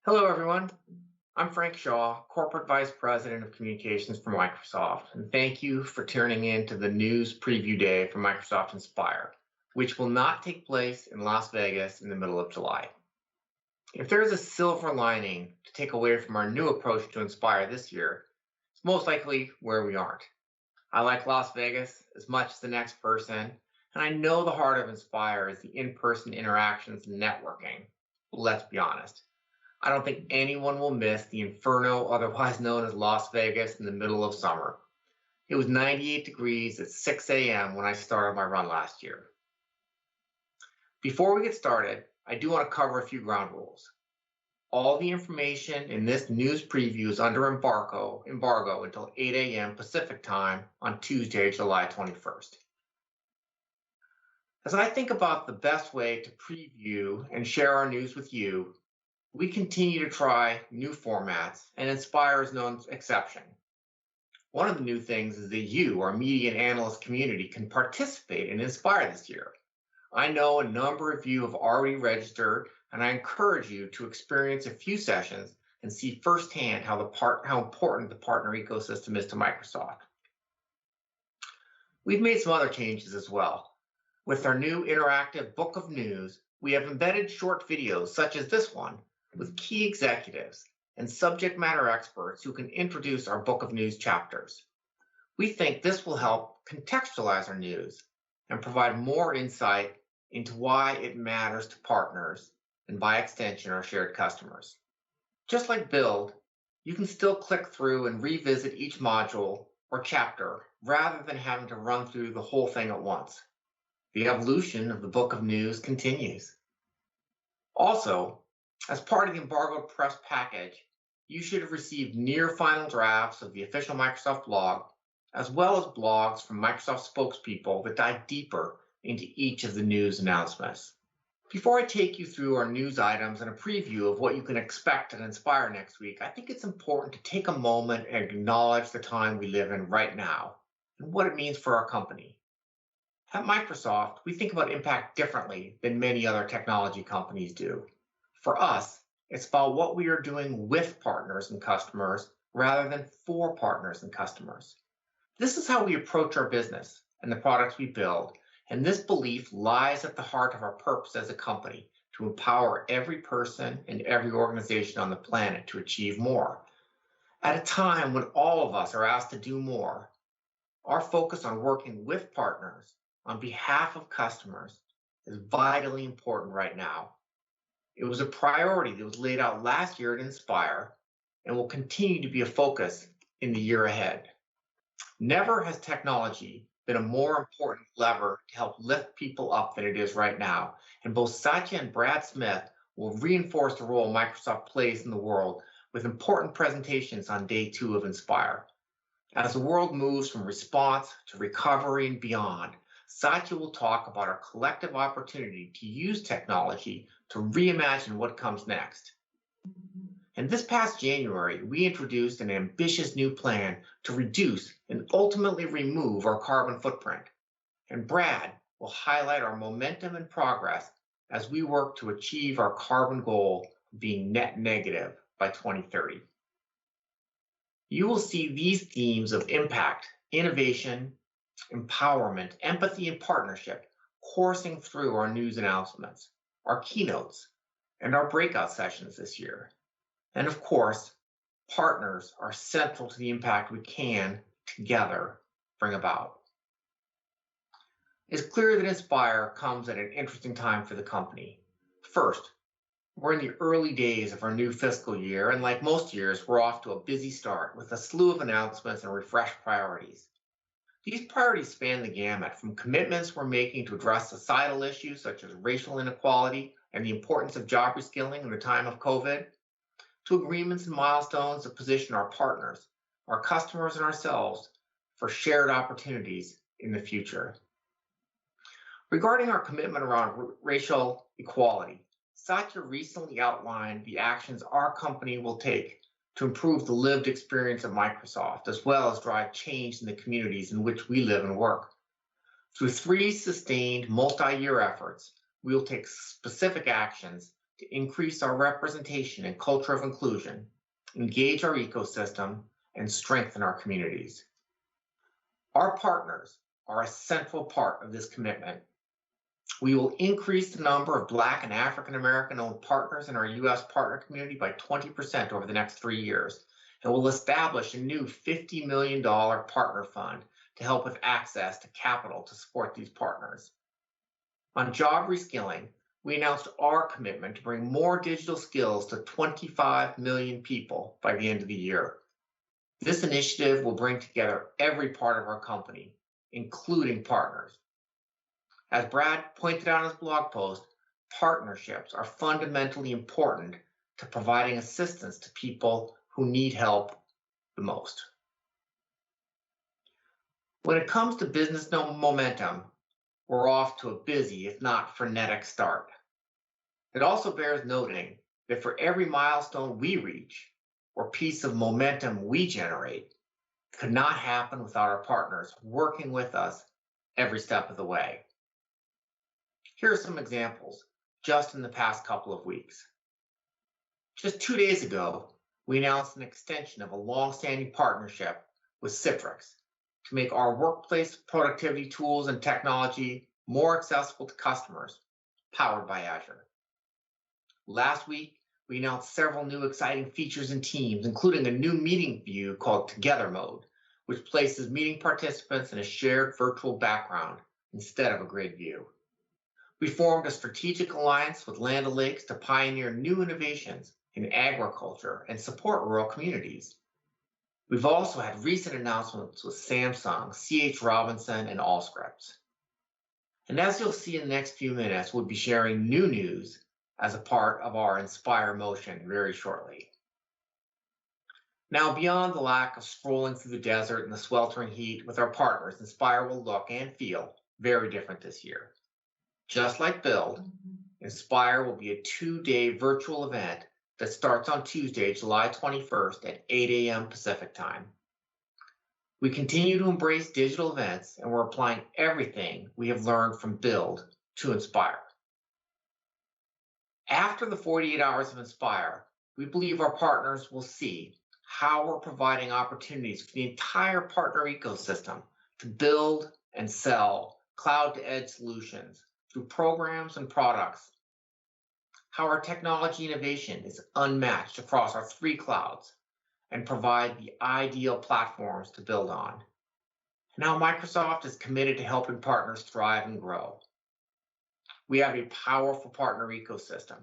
Hello, everyone. I'm Frank Shaw, Corporate Vice President of Communications for Microsoft, and thank you for tuning in to the news preview day for Microsoft Inspire, which will not take place in Las Vegas in the middle of July. If there is a silver lining to take away from our new approach to Inspire this year, it's most likely where we aren't. I like Las Vegas as much as the next person, and I know the heart of Inspire is the in-person interactions and networking. But let's be honest. I don't think anyone will miss the inferno, otherwise known as Las Vegas, in the middle of summer. It was 98 degrees at 6 a.m. when I started my run last year. Before we get started, I do want to cover a few ground rules. All the information in this news preview is under embargo until 8 a.m. Pacific time on Tuesday, July 21st. As I think about the best way to preview and share our news with you, we continue to try new formats, and Inspire is no exception. One of the new things is that you, our media and analyst community, can participate in Inspire this year. I know a number of you have already registered, and I encourage you to experience a few sessions and see firsthand how important the partner ecosystem is to Microsoft. We've made some other changes as well. With our new interactive book of news, we have embedded short videos such as this one with key executives and subject matter experts who can introduce our book of news chapters. We think this will help contextualize our news and provide more insight into why it matters to partners and, by extension, our shared customers. Just like Build, you can still click through and revisit each module or chapter rather than having to run through the whole thing at once. The evolution of the book of news continues. Also, as part of the embargoed press package, you should have received near final drafts of the official Microsoft blog, as well as blogs from Microsoft spokespeople that dive deeper into each of the news announcements. Before I take you through our news items and a preview of what you can expect at Inspire next week, I think it's important to take a moment and acknowledge the time we live in right now and what it means for our company. At Microsoft, we think about impact differently than many other technology companies do. For us, it's about what we are doing with partners and customers rather than for partners and customers. This is how we approach our business and the products we build, and this belief lies at the heart of our purpose as a company to empower every person and every organization on the planet to achieve more. At a time when all of us are asked to do more, our focus on working with partners on behalf of customers is vitally important right now. It was a priority that was laid out last year at Inspire and will continue to be a focus in the year ahead. Never has technology been a more important lever to help lift people up than it is right now, and both Satya and Brad Smith will reinforce the role Microsoft plays in the world with important presentations on day 2 of Inspire. As the world moves from response to recovery and beyond, Satya will talk about our collective opportunity to use technology to reimagine what comes next. And this past January, we introduced an ambitious new plan to reduce and ultimately remove our carbon footprint. And Brad will highlight our momentum and progress as we work to achieve our carbon goal of being net negative by 2030. You will see these themes of impact, innovation, empowerment, empathy, and partnership coursing through our news announcements, our keynotes, and our breakout sessions this year. And of course, partners are central to the impact we can together bring about. It's clear that Inspire comes at an interesting time for the company. First, we're in the early days of our new fiscal year, and like most years, we're off to a busy start with a slew of announcements and refreshed priorities. These priorities span the gamut, from commitments we're making to address societal issues such as racial inequality and the importance of job reskilling in the time of COVID, to agreements and milestones that position our partners, our customers, and ourselves for shared opportunities in the future. Regarding our commitment around racial equality, Satya recently outlined the actions our company will take to improve the lived experience of Microsoft, as well as drive change in the communities in which we live and work. Through 3 sustained multi-year efforts, we will take specific actions to increase our representation and culture of inclusion, engage our ecosystem, and strengthen our communities. Our partners are a central part of this commitment. We will increase the number of Black and African American owned partners in our U.S. partner community by 20% over the next 3 years, and will establish a new $50 million partner fund to help with access to capital to support these partners. On job reskilling, we announced our commitment to bring more digital skills to 25 million people by the end of the year. This initiative will bring together every part of our company, including partners. As Brad pointed out in his blog post, partnerships are fundamentally important to providing assistance to people who need help the most. When it comes to business momentum, we're off to a busy, if not frenetic, start. It also bears noting that for every milestone we reach or piece of momentum we generate, it could not happen without our partners working with us every step of the way. Here are some examples just in the past couple of weeks. Just 2 days ago, we announced an extension of a long-standing partnership with Citrix to make our workplace productivity tools and technology more accessible to customers, powered by Azure. Last week, we announced several new exciting features in Teams, including a new meeting view called Together Mode, which places meeting participants in a shared virtual background instead of a grid view. We formed a strategic alliance with Land O'Lakes to pioneer new innovations in agriculture and support rural communities. We've also had recent announcements with Samsung, C.H. Robinson, and Allscripts. And as you'll see in the next few minutes, we'll be sharing new news as a part of our Inspire motion very shortly. Now, beyond the lack of strolling through the desert in the sweltering heat with our partners, Inspire will look and feel very different this year. Just like Build, Inspire will be a 2-day virtual event that starts on Tuesday, July 21st at 8 a.m. Pacific time. We continue to embrace digital events, and we're applying everything we have learned from Build to Inspire. After the 48 hours of Inspire, we believe our partners will see how we're providing opportunities for the entire partner ecosystem to build and sell cloud-to-edge solutions through programs and products, how our technology innovation is unmatched across our 3 clouds and provide the ideal platforms to build on, and how Microsoft is committed to helping partners thrive and grow. We have a powerful partner ecosystem,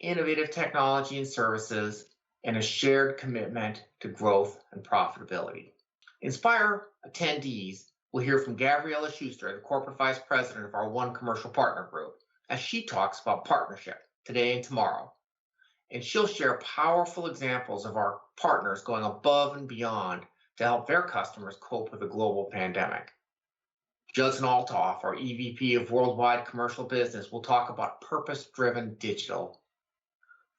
innovative technology and services, and a shared commitment to growth and profitability. Inspire attendees will hear from Gabriella Schuster, the Corporate Vice President of our One Commercial Partner Group, as she talks about partnership today and tomorrow. And she'll share powerful examples of our partners going above and beyond to help their customers cope with a global pandemic. Judson Althoff, our EVP of Worldwide Commercial Business, will talk about purpose-driven digital.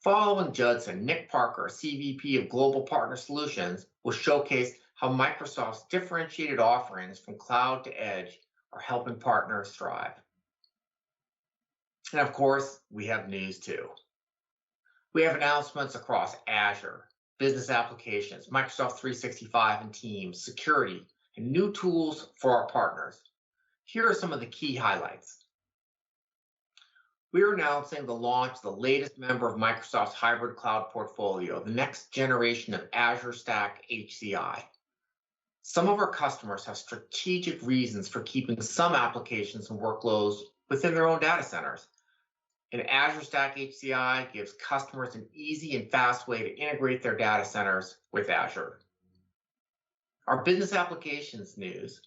Following Judson, Nick Parker, CVP of Global Partner Solutions, will showcase how Microsoft's differentiated offerings from cloud to edge are helping partners thrive. And of course, we have news too. We have announcements across Azure, business applications, Microsoft 365 and Teams, security, and new tools for our partners. Here are some of the key highlights. We're announcing the launch of the latest member of Microsoft's hybrid cloud portfolio, the next generation of Azure Stack HCI. Some of our customers have strategic reasons for keeping some applications and workloads within their own data centers. And Azure Stack HCI gives customers an easy and fast way to integrate their data centers with Azure. Our business applications news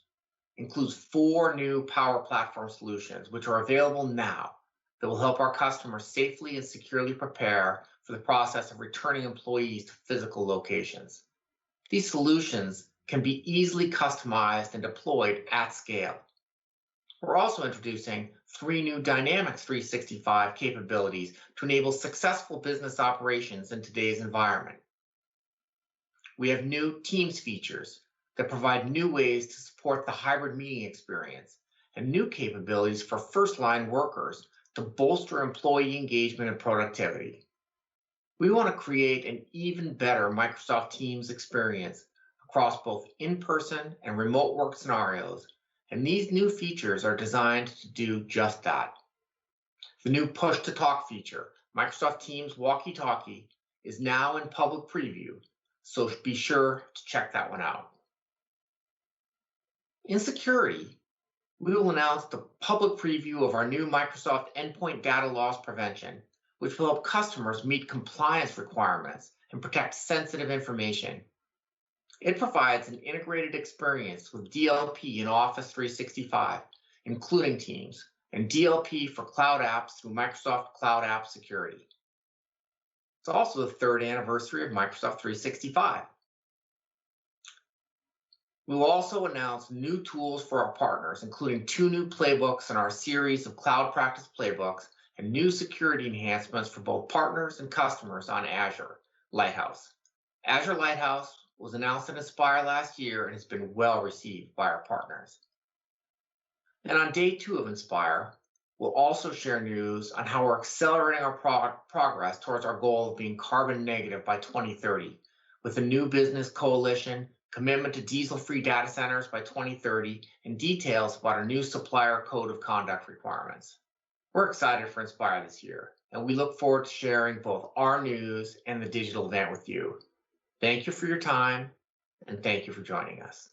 includes 4 new Power Platform solutions, which are available now, that will help our customers safely and securely prepare for the process of returning employees to physical locations. These solutions can be easily customized and deployed at scale. We're also introducing 3 new Dynamics 365 capabilities to enable successful business operations in today's environment. We have new Teams features that provide new ways to support the hybrid meeting experience and new capabilities for first-line workers to bolster employee engagement and productivity. We want to create an even better Microsoft Teams experience across both in-person and remote work scenarios, and these new features are designed to do just that. The new push to talk feature, Microsoft Teams Walkie Talkie, is now in public preview, so be sure to check that one out. In security, we will announce the public preview of our new Microsoft Endpoint Data Loss Prevention, which will help customers meet compliance requirements and protect sensitive information. It provides an integrated experience with DLP in Office 365, including Teams, and DLP for cloud apps through Microsoft Cloud App Security. It's also the 3rd anniversary of Microsoft 365. We will also announce new tools for our partners, including 2 new playbooks in our series of cloud practice playbooks and new security enhancements for both partners and customers on Azure Lighthouse. Azure Lighthouse was announced at Inspire last year and has been well received by our partners. And on day 2 of Inspire, we'll also share news on how we're accelerating our progress towards our goal of being carbon negative by 2030, with a new business coalition, commitment to diesel-free data centers by 2030, and details about our new supplier code of conduct requirements. We're excited for Inspire this year, and we look forward to sharing both our news and the digital event with you. Thank you for your time, and thank you for joining us.